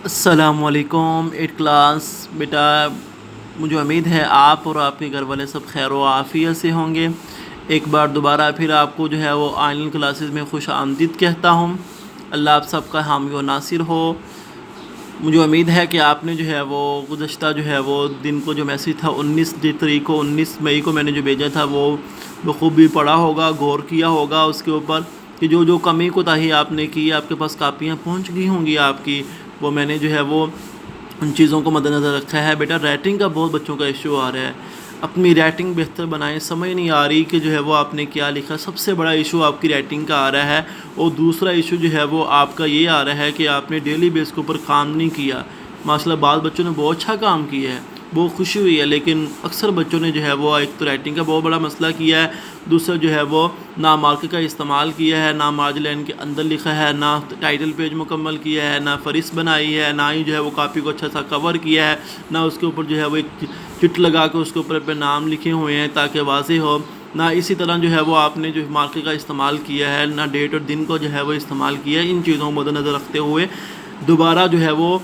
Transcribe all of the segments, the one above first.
السلام علیکم eight class بیٹا، مجھے امید ہے آپ اور آپ کے گھر والے سب خیر و عافیت سے ہوں گے۔ ایک بار دوبارہ پھر آپ کو جو ہے وہ آن لائن کلاسز میں خوش آمدید کہتا ہوں۔ اللہ آپ سب کا حامی و ناصر ہو۔ مجھے امید ہے کہ آپ نے جو ہے وہ گزشتہ جو ہے وہ دن کو جو میسیج تھا 19 مئی کو میں نے جو بھیجا تھا وہ بخوبی پڑھا ہوگا، غور کیا ہوگا اس کے اوپر کہ جو کمی کوتاہی آپ نے کی، آپ کے پاس کاپیاں پہنچ گئی ہوں گی آپ کی، وہ میں نے جو ہے وہ ان چیزوں کو مد نظر رکھا ہے۔ بیٹا رائٹنگ کا بہت بچوں کا ایشو آ رہا ہے، اپنی رائٹنگ بہتر بنائیں، سمجھ نہیں آ رہی کہ جو ہے وہ آپ نے کیا لکھا۔ سب سے بڑا ایشو آپ کی رائٹنگ کا آ رہا ہے، اور دوسرا ایشو جو ہے وہ آپ کا یہ آ رہا ہے کہ آپ نے ڈیلی بیس کے اوپر کام نہیں کیا۔ ماشاء اللہ بعض بچوں نے بہت اچھا کام کیا ہے، بہت خوشی ہوئی ہے، لیکن اکثر بچوں نے جو ہے وہ ایک تو رائٹنگ کا بہت بڑا مسئلہ کیا ہے، دوسرا جو ہے وہ نہ مارکر کا استعمال کیا ہے، نہ مارجن لائن کے اندر لکھا ہے، نہ ٹائٹل پیج مکمل کیا ہے، نہ فہرست بنائی ہے، نہ ہی جو ہے وہ کاپی کو اچھا سا کور کیا ہے، نہ اس کے اوپر جو ہے وہ ایک چٹ لگا کے اس کے اوپر اپنے نام لکھے ہوئے ہیں تاکہ واضح ہو، نہ اسی طرح جو ہے وہ آپ نے جو مارکر کا استعمال کیا ہے، نہ ڈیٹ اور دن کو جو ہے وہ استعمال کیا ہے۔ ان چیزوں کو مد نظر رکھتے ہوئے دوبارہ جو ہے وہ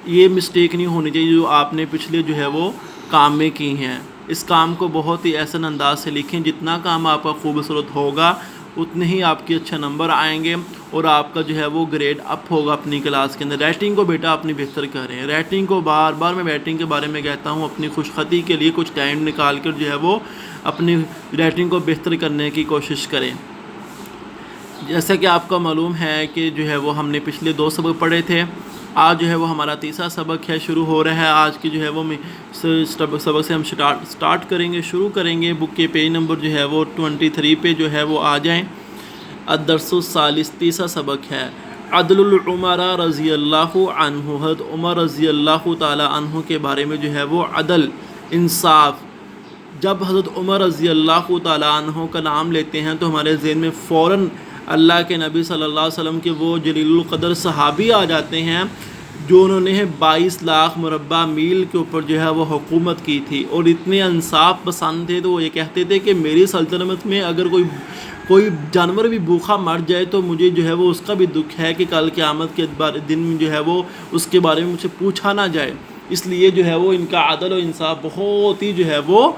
یہ مسٹیک نہیں ہونی چاہیے جو آپ نے پچھلے جو ہے وہ کام میں کی ہیں۔ اس کام کو بہت ہی احسن انداز سے لکھیں، جتنا کام آپ کا خوبصورت ہوگا اتنے ہی آپ کے اچھے نمبر آئیں گے اور آپ کا جو ہے وہ گریڈ اپ ہوگا اپنی کلاس کے اندر۔ رائٹنگ کو بیٹا اپنی بہتر کریں، رائٹنگ کو بار بار میں رائٹنگ کے بارے میں کہتا ہوں، اپنی خوش خطی کے لیے کچھ ٹائم نکال کر جو ہے وہ اپنی رائٹنگ کو بہتر کرنے کی کوشش کریں۔ جیسا کہ آپ کو معلوم ہے کہ جو ہے وہ ہم نے پچھلے 2 سبق پڑھے تھے، آج جو ہے وہ ہمارا تیسرا سبق ہے، شروع ہو رہا ہے۔ آج کی جو ہے وہ سبق سے ہم سٹارٹ کریں گے، شروع کریں گے۔ بک کے پیج نمبر جو ہے وہ 23 پہ جو ہے وہ آ جائیں۔ الدرس الثالث تیسرا سبق ہے عدل العمرا رضی اللہ عنہ، حضرت عمر رضی اللہ تعالی عنہ کے بارے میں جو ہے وہ عدل، انصاف۔ جب حضرت عمر رضی اللہ تعالیٰ عنہ کا نام لیتے ہیں تو ہمارے ذہن میں فوراً اللہ کے نبی صلی اللہ علیہ وسلم کے وہ جلیل القدر صحابی آ جاتے ہیں جو انہوں نے 22 لاکھ مربع میل کے اوپر جو ہے وہ حکومت کی تھی، اور اتنے انصاف پسند تھے تو وہ یہ کہتے تھے کہ میری سلطنت میں اگر کوئی جانور بھی بھوکا مر جائے تو مجھے جو ہے وہ اس کا بھی دکھ ہے کہ کل قیامت کے دن میں جو ہے وہ اس کے بارے میں مجھ سے پوچھا نہ جائے۔ اس لیے جو ہے وہ ان کا عدل و انصاف بہت ہی جو ہے وہ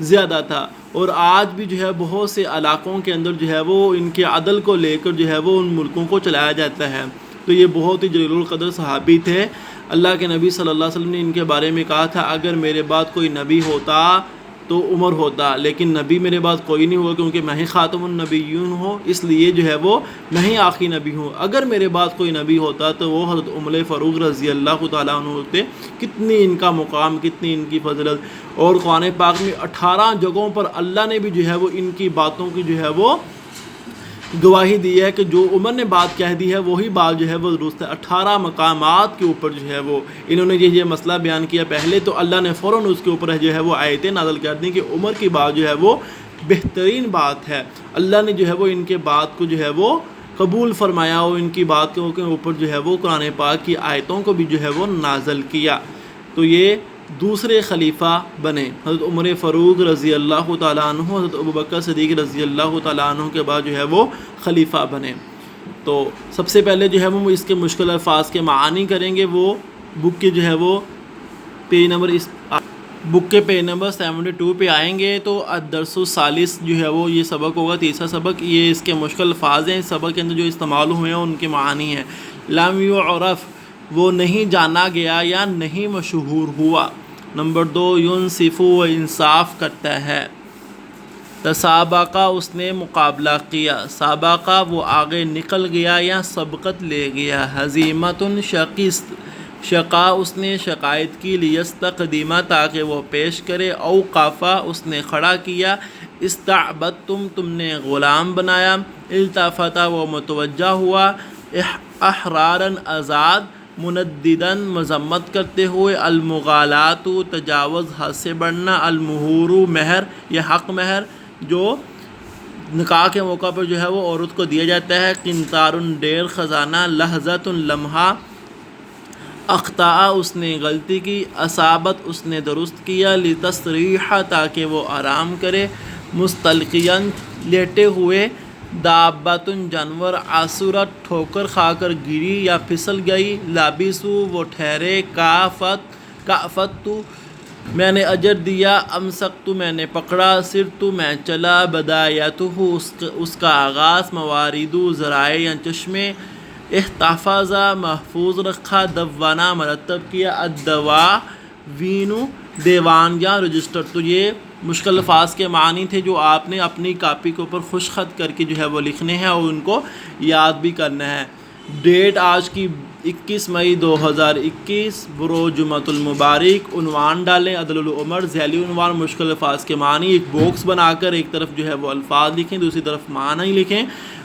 زیادہ تھا، اور آج بھی جو ہے بہت سے علاقوں کے اندر جو ہے وہ ان کے عدل کو لے کر جو ہے وہ ان ملکوں کو چلایا جاتا ہے۔ تو یہ بہت ہی جلیل القدر صحابی تھے۔ اللہ کے نبی صلی اللہ علیہ وسلم نے ان کے بارے میں کہا تھا اگر میرے بعد کوئی نبی ہوتا تو عمر ہوتا، لیکن نبی میرے بعد کوئی نہیں ہوا کیونکہ میں ہی خاتم النبیون ہوں، اس لیے جو ہے وہ میں ہی آخری نبی ہوں۔ اگر میرے بعد کوئی نبی ہوتا تو وہ حضرت عمر فاروق رضی اللہ تعالیٰ عنہ ہوتے۔ کتنی ان کا مقام، کتنی ان کی فضیلت، اور قرآن پاک میں 18 جگہوں پر اللہ نے بھی جو ہے وہ ان کی باتوں کی جو ہے وہ گواہی دی ہے کہ جو عمر نے بات کہہ دی ہے وہی بات جو ہے وہ درست ہے۔ 18 مقامات کے اوپر جو ہے وہ انہوں نے یہ مسئلہ بیان کیا پہلے، تو اللہ نے فوراً اس کے اوپر جو ہے وہ آیتیں نازل کر دیں کہ عمر کی بات جو ہے وہ بہترین بات ہے۔ اللہ نے جو ہے وہ ان کے بات کو جو ہے وہ قبول فرمایا، اور ان کی بات کے اوپر جو ہے وہ قرآن پاک کی آیتوں کو بھی جو ہے وہ نازل کیا۔ تو یہ دوسرے خلیفہ بنے، حضرت عمر فاروق رضی اللہ تعالیٰ عنہ، حضرت ابوبکر صدیق رضی اللہ تعالیٰ عنہ کے بعد جو ہے وہ خلیفہ بنے۔ تو سب سے پہلے جو ہے وہ اس کے مشکل الفاظ کے معانی کریں گے، وہ بک کے جو ہے وہ پیج نمبر 72 پہ آئیں گے۔ تو الدرس الثالث جو ہے وہ یہ سبق ہوگا، تیسرا سبق، یہ اس کے مشکل الفاظ ہیں۔ اس سبق کے اندر جو استعمال ہوئے ہیں ان کے معانی ہیں۔ لم یعرف، وہ نہیں جانا گیا یا نہیں مشہور ہوا۔ نمبر 2 ینصف، وہ انصاف کرتا ہے۔ تسابقہ، اس نے مقابلہ کیا۔ سابقہ، وہ آگے نکل گیا یا سبقت لے گیا۔ ہزیمت، شکست، شقا، اس نے شکایت کی۔ لیستقدم، تاکہ وہ پیش کرے۔ اوقافہ، اس نے کھڑا کیا۔ استعبدتم، تم نے غلام بنایا۔ التفت، وہ متوجہ ہوا۔ احرارا، آزاد۔ مندداً، مذمت کرتے ہوئے۔ المغالات، تجاوز، حد سے بڑھنا۔ المہور، مہر یا حق مہر جو نکاح کے موقع پر جو ہے وہ عورت کو دیا جاتا ہے۔ قنطار، ڈیر، خزانہ۔ لحظۃ، لمحہ۔ اخطاء، اس نے غلطی کی۔ اصابت، اس نے درست کیا۔ لتستریح، تاکہ وہ آرام کرے۔ مستلقیاً، لیٹے ہوئے۔ دابتن جانور، عصرت ٹھوکر کھا کر گری یا پھسل گئی، لابسو وہ ٹھہرے، کافت میں نے اجر دیا، امسکت میں نے پکڑا، سرت میں چلا، بدایتہ اس کا آغاز، موارد ذرائع یا چشمے، احتفظ محفوظ رکھا، دوانا مرتب کیا، الدواوین دیوان یا رجسٹر۔ تو یہ مشکل الفاظ کے معنی تھے جو آپ نے اپنی کاپی کے اوپر خوش خط کر کے جو ہے وہ لکھنے ہیں اور ان کو یاد بھی کرنا ہے۔ ڈیٹ آج کی 21 مئی 2021، بروز جمعۃ المبارک۔ عنوان ڈالیں عدل العمر، ذیلی عنوان مشکل الفاظ کے معنی۔ ایک باکس بنا کر ایک طرف جو ہے وہ الفاظ لکھیں، دوسری طرف معنی لکھیں،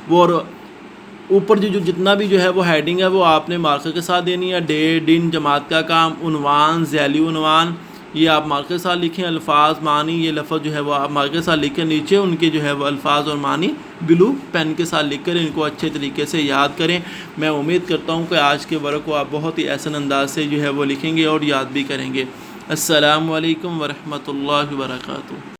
اور اوپر جو جتنا بھی جو ہے وہ ہیڈنگ ہے وہ آپ نے مارکر کے ساتھ دینی ہے۔ ڈیٹ، دن، جماعت کا کام، عنوان، ذیلی عنوان، یہ آپ مارکر کے ساتھ لکھیں۔ الفاظ، معنی، یہ لفظ جو ہے وہ آپ مارکر کے ساتھ لکھ کر نیچے ان کے جو ہے وہ الفاظ اور معنی بلو پین کے ساتھ لکھ کر ان کو اچھے طریقے سے یاد کریں۔ میں امید کرتا ہوں کہ آج کے ورق کو آپ بہت ہی احسن انداز سے جو ہے وہ لکھیں گے اور یاد بھی کریں گے۔ السلام علیکم ورحمۃ اللہ وبرکاتہ۔